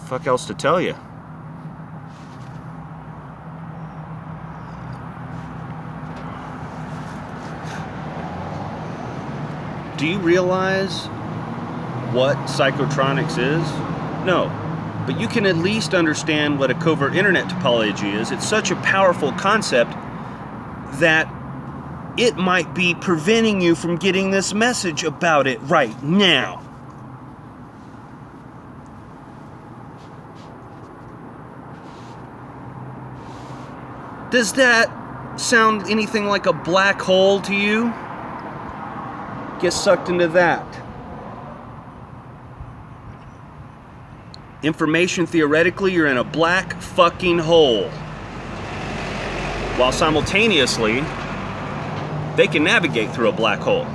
fuck else to tell you? Do you realize what psychotronics is? No. But you can at least understand what a covert internet topology is. It's such a powerful concept that it might be preventing you from getting this message about it right now. Does that sound anything like a black hole to you? Get sucked into that. Information theoretically, you're in a black fucking hole. While simultaneously, they can navigate through a black hole.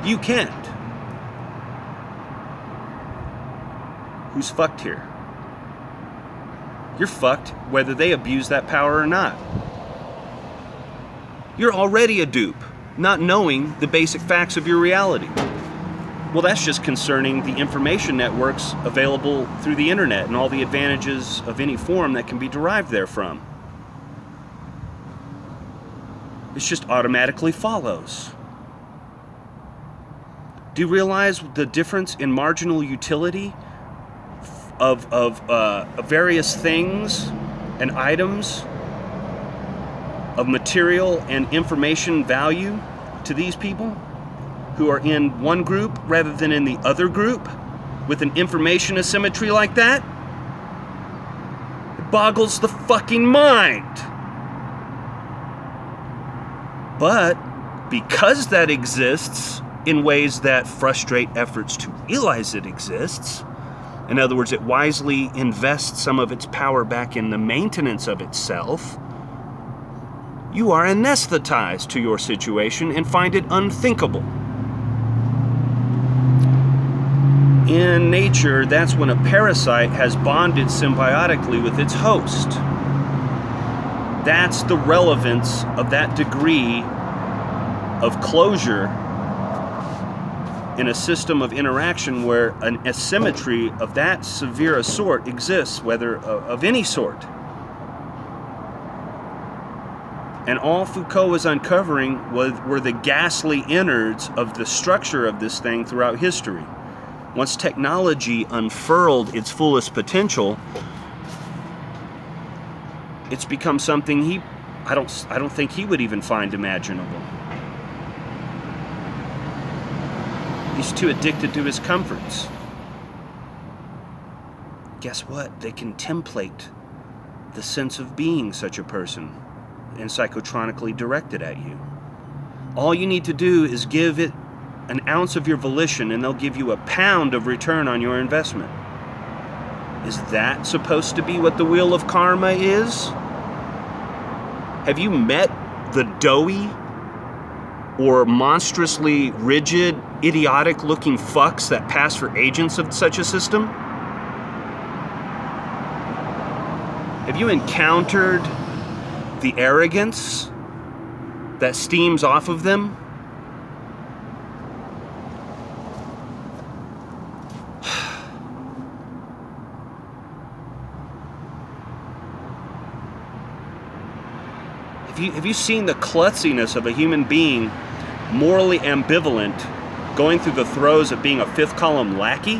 You can't. Who's fucked here? You're fucked whether they abuse that power or not. You're already a dupe, not knowing the basic facts of your reality. Well, that's just concerning the information networks available through the internet and all the advantages of any form that can be derived therefrom. It just automatically follows. Do you realize the difference in marginal utility of various things and items of material and information value to these people who are in one group rather than in the other group with an information asymmetry like that? It boggles the fucking mind. But because that exists in ways that frustrate efforts to realize it exists, in other words, it wisely invests some of its power back in the maintenance of itself, you are anesthetized to your situation and find it unthinkable. In nature, that's when a parasite has bonded symbiotically with its host. That's the relevance of that degree of closure in a system of interaction where an asymmetry of that severe a sort exists, whether of any sort. And all Foucault was uncovering were the ghastly innards of the structure of this thing throughout history. Once technology unfurled its fullest potential, it's become something I don't think he would even find imaginable. He's too addicted to his comforts. Guess what? They can template the sense of being such a person and psychotronically direct it at you. All you need to do is give it an ounce of your volition and they'll give you a pound of return on your investment. Is that supposed to be what the wheel of karma is? Have you met the doughy or monstrously rigid, idiotic-looking fucks that pass for agents of such a system? Have you encountered the arrogance that steams off of them? Have you seen the klutziness of a human being morally ambivalent going through the throes of being a fifth column lackey?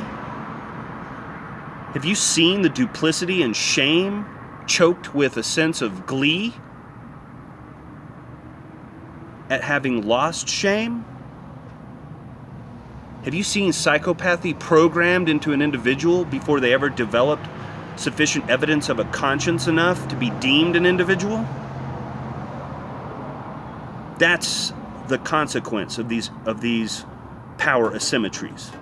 Have you seen the duplicity and shame choked with a sense of glee at having lost shame? Have you seen psychopathy programmed into an individual before they ever developed sufficient evidence of a conscience enough to be deemed an individual? That's the consequence of these power asymmetries.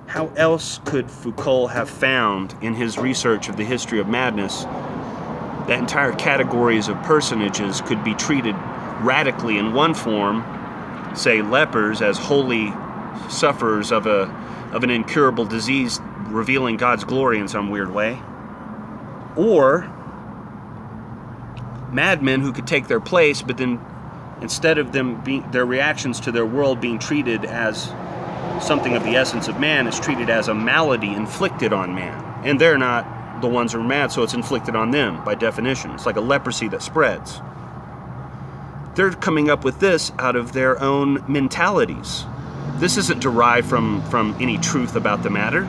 How else could Foucault have found in his research of the history of madness that entire categories of personages could be treated radically in one form, say lepers as holy sufferers of an incurable disease revealing God's glory in some weird way, or madmen who could take their place, but then instead of them being their reactions to their world being treated as something of the essence of man is treated as a malady inflicted on man. And they're not the ones who are mad, so it's inflicted on them by definition. It's like a leprosy that spreads. They're coming up with this out of their own mentalities. This isn't derived from any truth about the matter.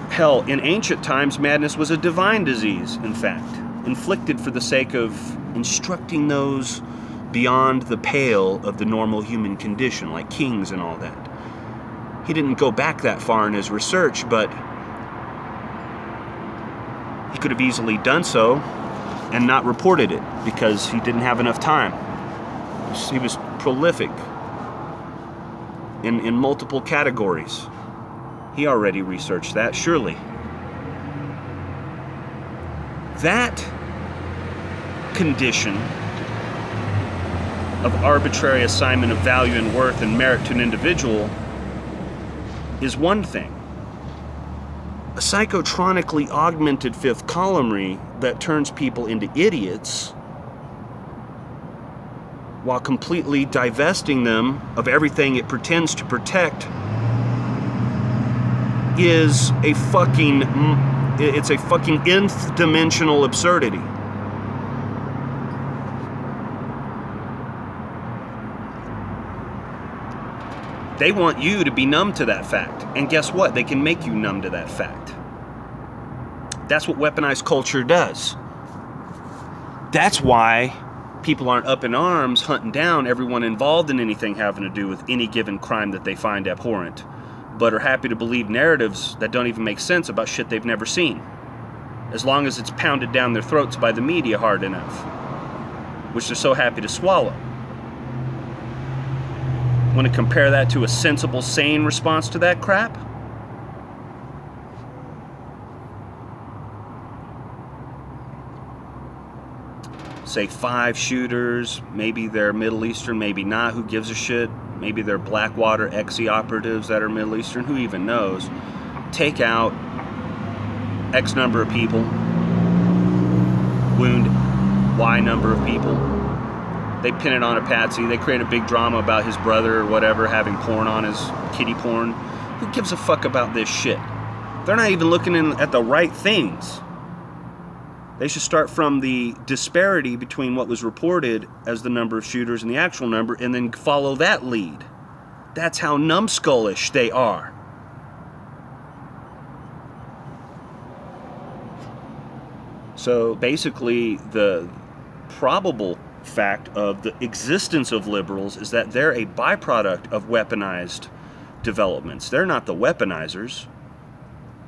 Hell, in ancient times, madness was a divine disease, in fact, inflicted for the sake of instructing those beyond the pale of the normal human condition, like kings and all that. He didn't go back that far in his research, but he could have easily done so and not reported it because he didn't have enough time. He was prolific in multiple categories. He already researched that, surely. That condition of arbitrary assignment of value and worth and merit to an individual is one thing. A psychotronically augmented fifth columnary that turns people into idiots while completely divesting them of everything it pretends to protect is a fucking nth dimensional absurdity. They want you to be numb to that fact. And guess what? They can make you numb to that fact. That's what weaponized culture does. That's why people aren't up in arms hunting down everyone involved in anything having to do with any given crime that they find abhorrent, but are happy to believe narratives that don't even make sense about shit they've never seen, as long as it's pounded down their throats by the media hard enough, which they're so happy to swallow. Want to compare that to a sensible, sane response to that crap? Say 5 shooters, maybe they're Middle Eastern, maybe not, who gives a shit? Maybe they're Blackwater XE operatives that are Middle Eastern, who even knows? Take out X number of people, wound Y number of people. They pin it on a patsy. They create a big drama about his brother or whatever having porn on his kiddie porn. Who gives a fuck about this shit? They're not even looking at the right things. They should start from the disparity between what was reported as the number of shooters and the actual number, and then follow that lead. That's how numbskullish they are. So basically, the probable fact of the existence of liberals is that they're a byproduct of weaponized developments. They're not the weaponizers.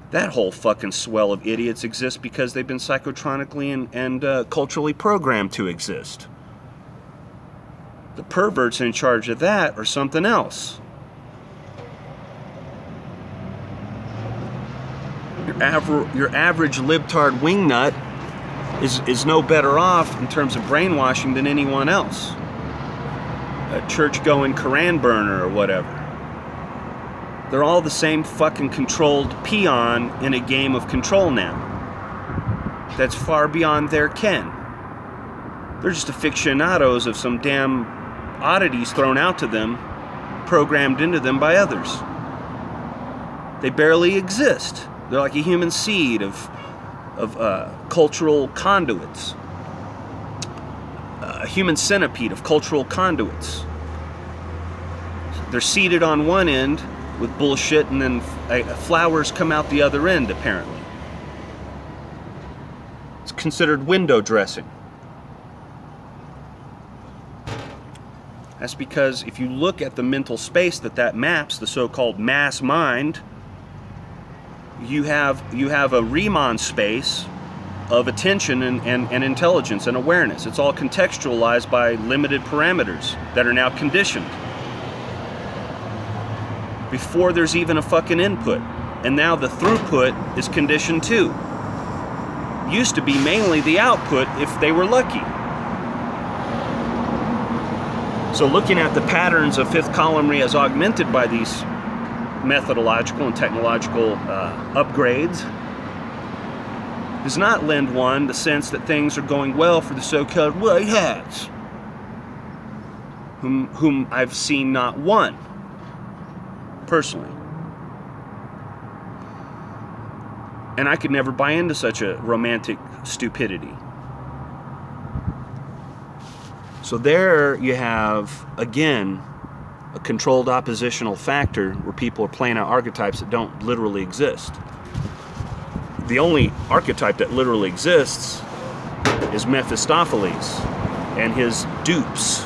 That whole fucking swell of idiots exists because they've been psychotronically and culturally programmed to exist. The perverts in charge of that are something else. Your average libtard wingnut is no better off in terms of brainwashing than anyone else. A church-going Koran burner or whatever. They're all the same fucking controlled peon in a game of control now. That's far beyond their ken. They're just aficionados of some damn oddities thrown out to them, programmed into them by others. They barely exist. They're like a human seed of cultural conduits. A human centipede of cultural conduits. They're seated on one end with bullshit, and then flowers come out the other end, apparently. It's considered window dressing. That's because if you look at the mental space that maps, the so-called mass mind, you have a Riemann space of attention and intelligence and awareness. It's all contextualized by limited parameters that are now conditioned before there's even a fucking input. And now the throughput is conditioned too. Used to be mainly the output if they were lucky. So looking at the patterns of fifth columnary as augmented by these methodological and technological upgrades does not lend one the sense that things are going well for the so-called white hats. whom I've seen not one, personally. And I could never buy into such a romantic stupidity. So there you have, again, a controlled oppositional factor where people are playing out archetypes that don't literally exist. The only archetype that literally exists is Mephistopheles and his dupes.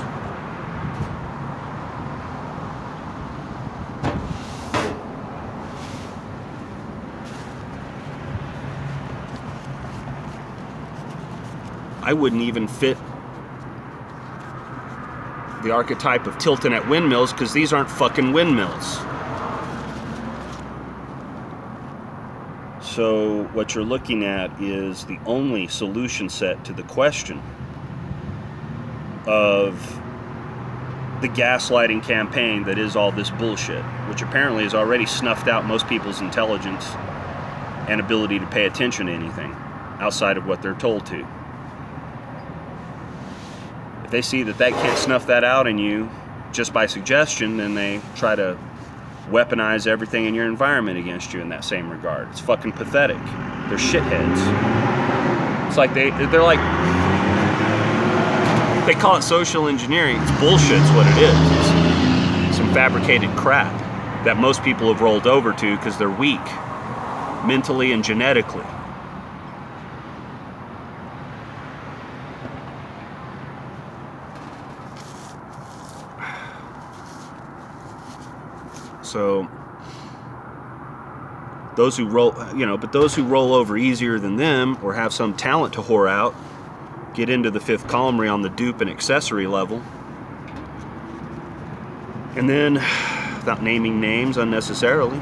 I wouldn't even fit the archetype of tilting at windmills because these aren't fucking windmills. So what you're looking at is the only solution set to the question of the gaslighting campaign that is all this bullshit, which apparently has already snuffed out most people's intelligence and ability to pay attention to anything outside of what they're told to. If they see that can't snuff that out in you just by suggestion, then they try to weaponize everything in your environment against you in that same regard. It's fucking pathetic. They're shitheads. It's like they're like, they call it social engineering. It's bullshit is what it is. It's some fabricated crap that most people have rolled over to because they're weak, mentally and genetically. So those who roll over easier than them or have some talent to whore out get into the fifth column on the dupe and accessory level. And then, without naming names unnecessarily,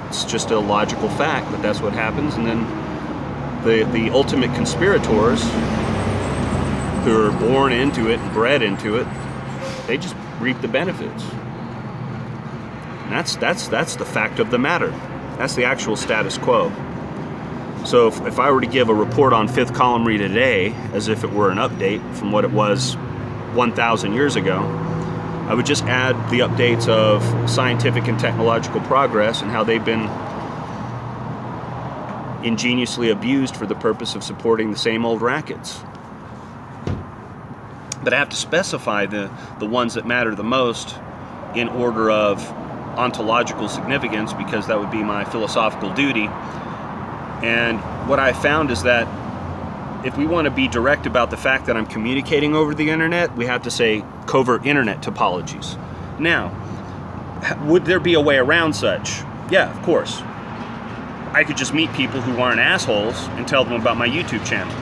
it's just a logical fact that that's what happens. And then the ultimate conspirators who are born into it and bred into it, they just reap the benefits. And that's the fact of the matter. That's the actual status quo. So if I were to give a report on Fifth Column today, as if it were an update from what it was 1,000 years ago, I would just add the updates of scientific and technological progress and how they've been ingeniously abused for the purpose of supporting the same old rackets. But I have to specify the ones that matter the most in order of ontological significance, because that would be my philosophical duty. And what I found is that if we want to be direct about the fact that I'm communicating over the internet, we have to say covert internet topologies. Now, would there be a way around such? Yeah, of course. I could just meet people who aren't assholes and tell them about my YouTube channel.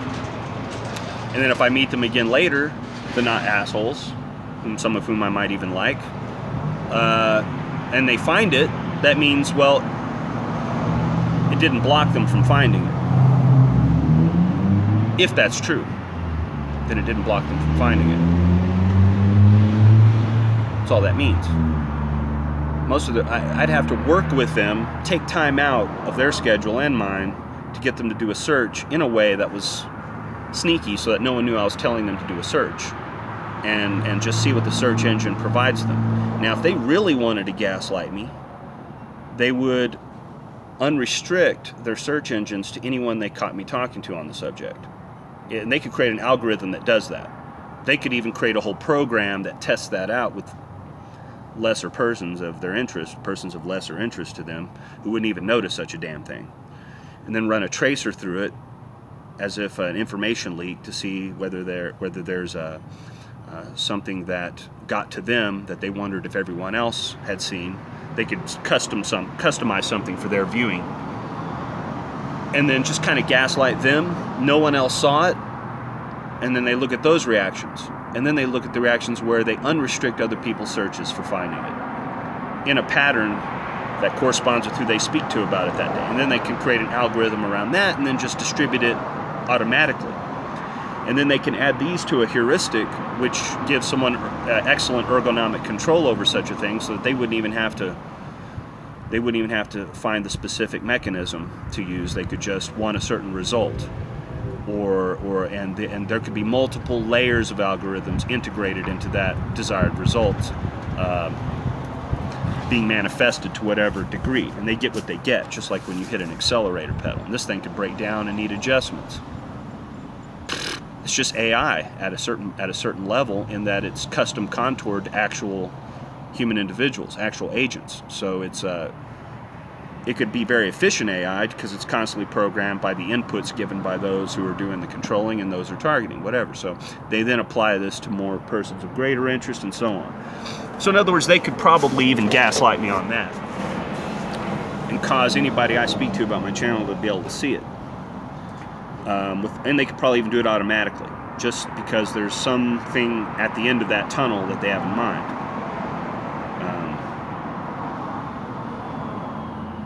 And then if I meet them again later, they're not assholes, some of whom I might even like, and they find it, that means, well, it didn't block them from finding it. If that's true, then it didn't block them from finding it. That's all that means. I'd have to work with them, take time out of their schedule and mine to get them to do a search in a way that was sneaky so that no one knew I was telling them to do a search. And just see what the search engine provides them. Now, if they really wanted to gaslight me, they would unrestrict their search engines to anyone they caught me talking to on the subject. And they could create an algorithm that does that. They could even create a whole program that tests that out with lesser persons of their interest, persons of lesser interest to them, who wouldn't even notice such a damn thing. And then run a tracer through it as if an information leak to see whether there's something that got to them that they wondered if everyone else had seen. They could customize something for their viewing, and then just kind of gaslight them. No one else saw it, and then they look at those reactions, and then they look at the reactions where they unrestrict other people's searches for finding it in a pattern that corresponds with who they speak to about it that day, and then they can create an algorithm around that and then just distribute it automatically. And then they can add these to a heuristic, which gives someone excellent ergonomic control over such a thing, so that they wouldn't even have to find the specific mechanism to use. They could just want a certain result. and there could be multiple layers of algorithms integrated into that desired result, being manifested to whatever degree, and they get what they get, just like when you hit an accelerator pedal. And this thing could break down and need adjustments. It's just AI at a certain level, in that it's custom contoured to actual human individuals, actual agents. So it could be very efficient AI because it's constantly programmed by the inputs given by those who are doing the controlling and those who are targeting, whatever. So they then apply this to more persons of greater interest and so on. So in other words, they could probably even gaslight me on that and cause anybody I speak to about my channel to be able to see it. And they could probably even do it automatically, just because there's something at the end of that tunnel that they have in mind.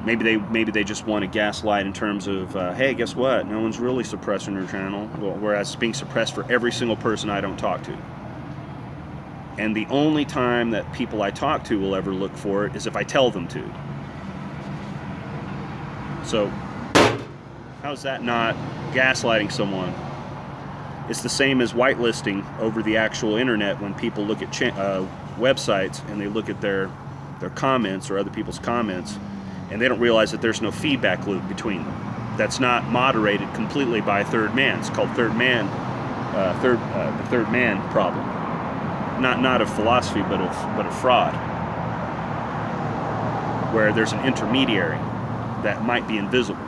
Maybe they just want to gaslight in terms of, hey, guess what? No one's really suppressing your channel, whereas it's being suppressed for every single person I don't talk to. And the only time that people I talk to will ever look for it is if I tell them to. So, how's that not gaslighting someone? It's the same as whitelisting over the actual internet when people look at websites and they look at their comments or other people's comments, and they don't realize that there's no feedback loop between them. That's not moderated completely by a third man. It's called the third man problem. Not of philosophy, but of fraud, where there's an intermediary that might be invisible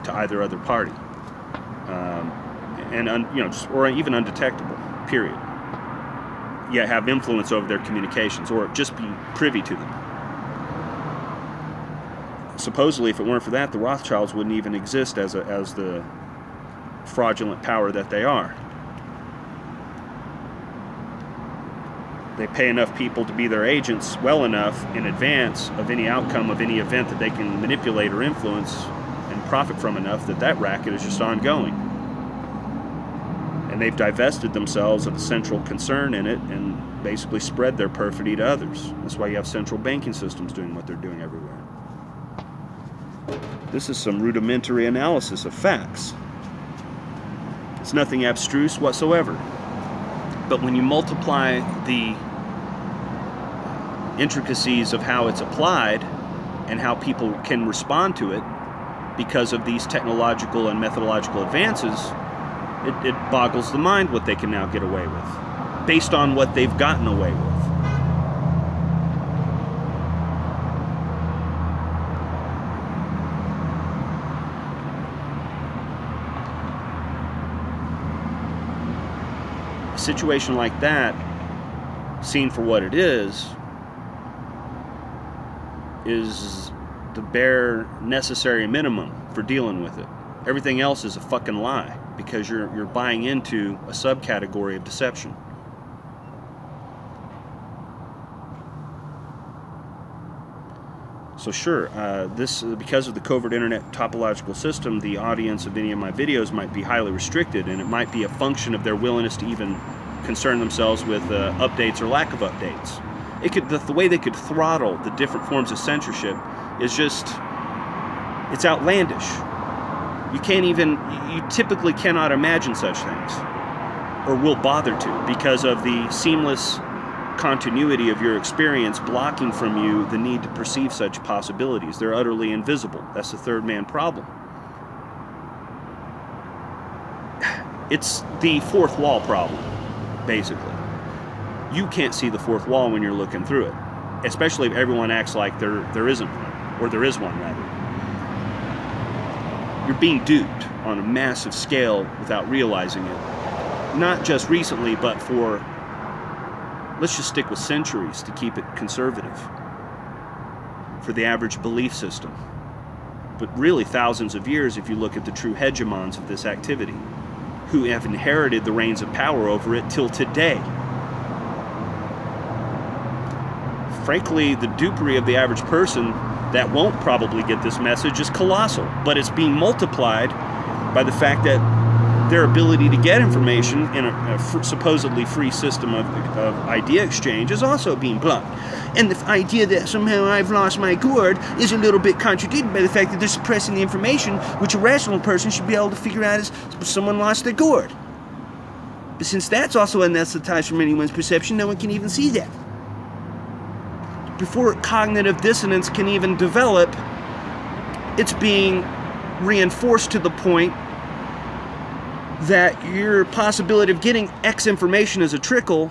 to either other party, or even undetectable. Period. Yet have influence over their communications, or just be privy to them. Supposedly, if it weren't for that, the Rothschilds wouldn't even exist as the fraudulent power that they are. They pay enough people to be their agents well enough in advance of any outcome of any event that they can manipulate or influence and profit from enough that racket is just ongoing. And they've divested themselves of the central concern in it and basically spread their perfidy to others. That's why you have central banking systems doing what they're doing everywhere. This is some rudimentary analysis of facts. It's nothing abstruse whatsoever. But when you multiply the intricacies of how it's applied and how people can respond to it because of these technological and methodological advances, it boggles the mind what they can now get away with, based on what they've gotten away with. A situation like that, seen for what it is the bare necessary minimum for dealing with it. Everything else is a fucking lie, because you're buying into a subcategory of deception. So sure, because of the covert internet topological system, the audience of any of my videos might be highly restricted, and it might be a function of their willingness to even concern themselves with updates or lack of updates. The way they could throttle the different forms of censorship is just, it's outlandish. You typically cannot imagine such things, or will bother to, because of the seamless continuity of your experience blocking from you the need to perceive such possibilities. They're utterly invisible. That's the third man problem. It's the fourth wall problem, basically. You can't see the fourth wall when you're looking through it, especially if everyone acts like there isn't one, or there is one, rather. You're being duped on a massive scale without realizing it. Not just recently, but for, let's just stick with centuries to keep it conservative, for the average belief system. But really thousands of years if you look at the true hegemons of this activity, who have inherited the reins of power over it till today. Frankly, the dupery of the average person that won't probably get this message is colossal, but it's being multiplied by the fact that their ability to get information in a supposedly free system of idea exchange is also being blocked. And the idea that somehow I've lost my gourd is a little bit contradicted by the fact that they're suppressing the information which a rational person should be able to figure out as someone lost their gourd. But since that's also anesthetized from anyone's perception, no one can even see that. Before cognitive dissonance can even develop, it's being reinforced to the point that your possibility of getting X information is a trickle,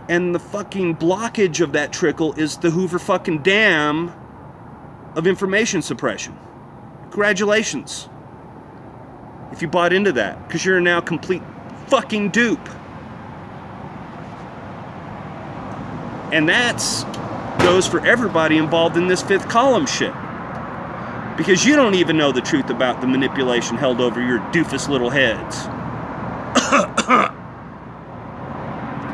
and the fucking blockage of that trickle is the Hoover fucking Dam of information suppression. Congratulations. If you bought into that, because you're now complete fucking dupe. And that's goes for everybody involved in this fifth column shit. Because you don't even know the truth about the manipulation held over your doofus little heads.